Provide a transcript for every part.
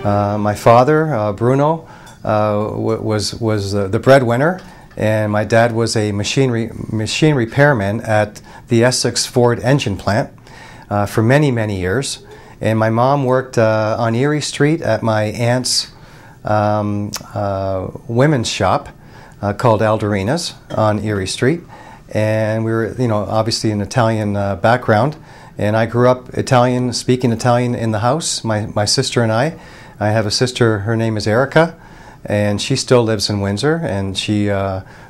My father, Bruno, was the breadwinner, and my dad was a machine repairman at the Essex Ford engine plant for many, many years. And my mom worked on Erie Street at my aunt's women's shop called Aldorina's on Erie Street. And we were, obviously an Italian background. And I grew up Italian, speaking Italian in the house, my sister and I. I have a sister, her name is Erica, and she still lives in Windsor, and she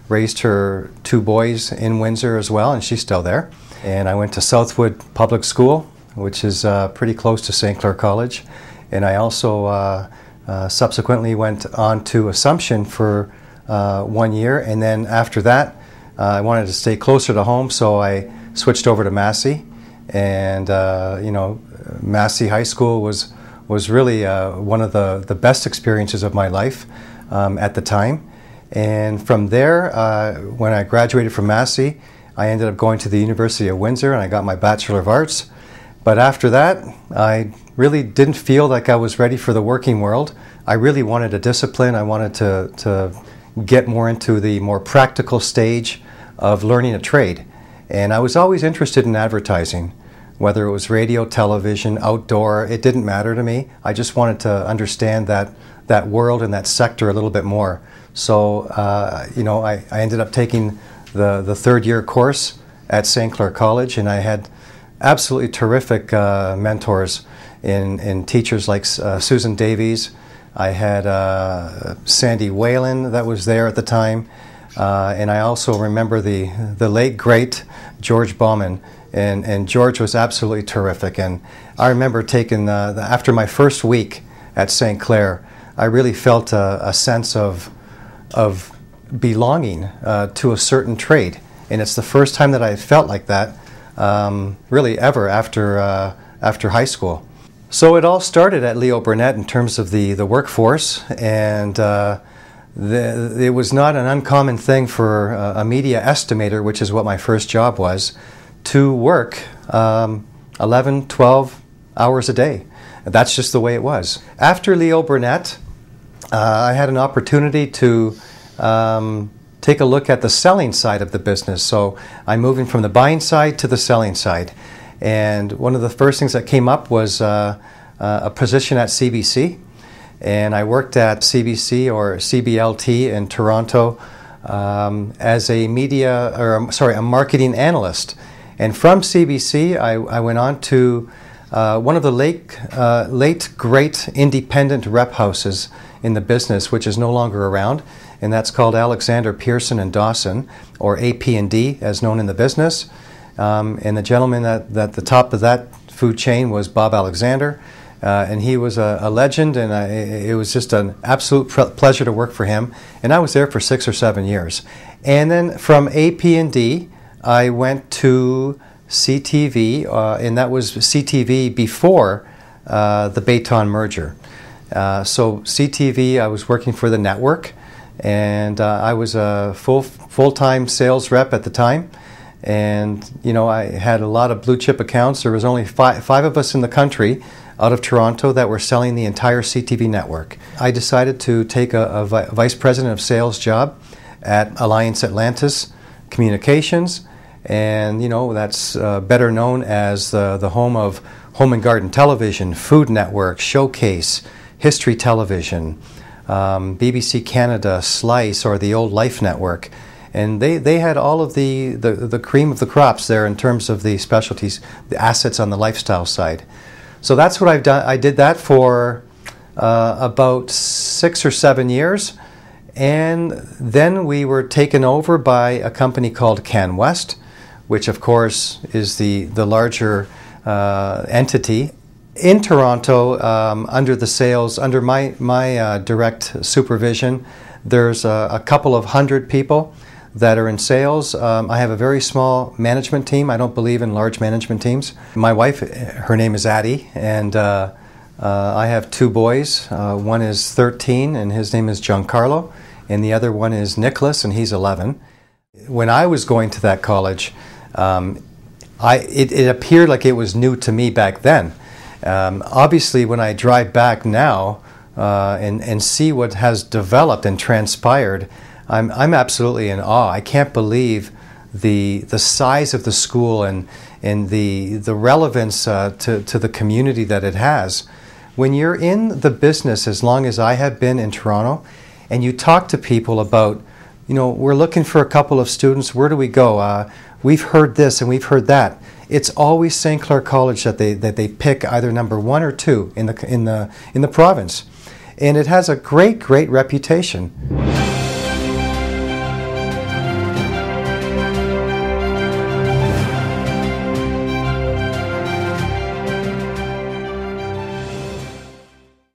raised her 2 boys in Windsor as well, and she's still there. And I went to Southwood Public School, which is pretty close to St. Clair College. And I also subsequently went on to Assumption for 1 year, and then after that I wanted to stay closer to home, so I switched over to Massey. And Massey High School was really one of the best experiences of my life at the time. And from there, when I graduated from Massey, I ended up going to the University of Windsor, and I got my Bachelor of Arts. But after that, I really didn't feel like I was ready for the working world. I really wanted a discipline. I wanted to get more into the more practical stage of learning a trade. And I was always interested in advertising, whether it was radio, television, outdoor, it didn't matter to me. I just wanted to understand that world and that sector a little bit more. So, I ended up taking the 3rd year course at St. Clair College, and I had absolutely terrific mentors in teachers like Susan Davies. I had Sandy Whalen that was there at the time. And I also remember the late, great George Bauman, and George was absolutely terrific. And I remember taking, after my first week at St. Clair, I really felt a sense of belonging to a certain trade. And it's the first time that I felt like that, really ever after high school. So it all started at Leo Burnett in terms of the workforce, and it was not an uncommon thing for a media estimator, which is what my first job was, to work 11, 12 hours a day. That's just the way it was. After Leo Burnett, I had an opportunity to take a look at the selling side of the business. So I'm moving from the buying side to the selling side. And one of the first things that came up was a position at CBC. And I worked at CBC, or CBLT in Toronto, as a a marketing analyst. And from CBC, I went on to one of the late great independent rep houses in the business, which is no longer around, and that's called Alexander Pearson and Dawson, or AP&D, as known in the business. And the gentleman at the top of that food chain was Bob Alexander. And he was a legend, and it was just an absolute pleasure to work for him. And I was there for 6 or 7 years. And then from AP&D, I went to CTV, and that was CTV before the Bayton merger. So CTV, I was working for the network, and I was a full-time sales rep at the time. And, I had a lot of blue chip accounts. There was only five of us in the country out of Toronto that were selling the entire CTV network. I decided to take a vice president of sales job at Alliance Atlantis Communications, and that's better known as the home of Home and Garden Television, Food Network, Showcase, History Television, BBC Canada, Slice, or the old Life Network. And they had all of the cream of the crops there in terms of the specialties, the assets on the lifestyle side. So that's what I've done. I did that for about 6 or 7 years, and then we were taken over by a company called CanWest, which of course is the larger entity in Toronto. Under the sales, under my direct supervision, there's a couple of hundred people that are in sales. I have a very small management team. I don't believe in large management teams. My wife, her name is Addie, and I have 2 boys. One is 13, and his name is Giancarlo, and the other one is Nicholas, and he's 11. When I was going to that college, it appeared like it was new to me back then. Obviously, when I drive back now, and see what has developed and transpired, I'm absolutely in awe. I can't believe the size of the school and the relevance to the community that it has. When you're in the business as long as I have been in Toronto, and you talk to people about, we're looking for a couple of students, where do we go? We've heard this and we've heard that. It's always St. Clair College that they pick either number 1 or 2 in the province. And it has a great reputation.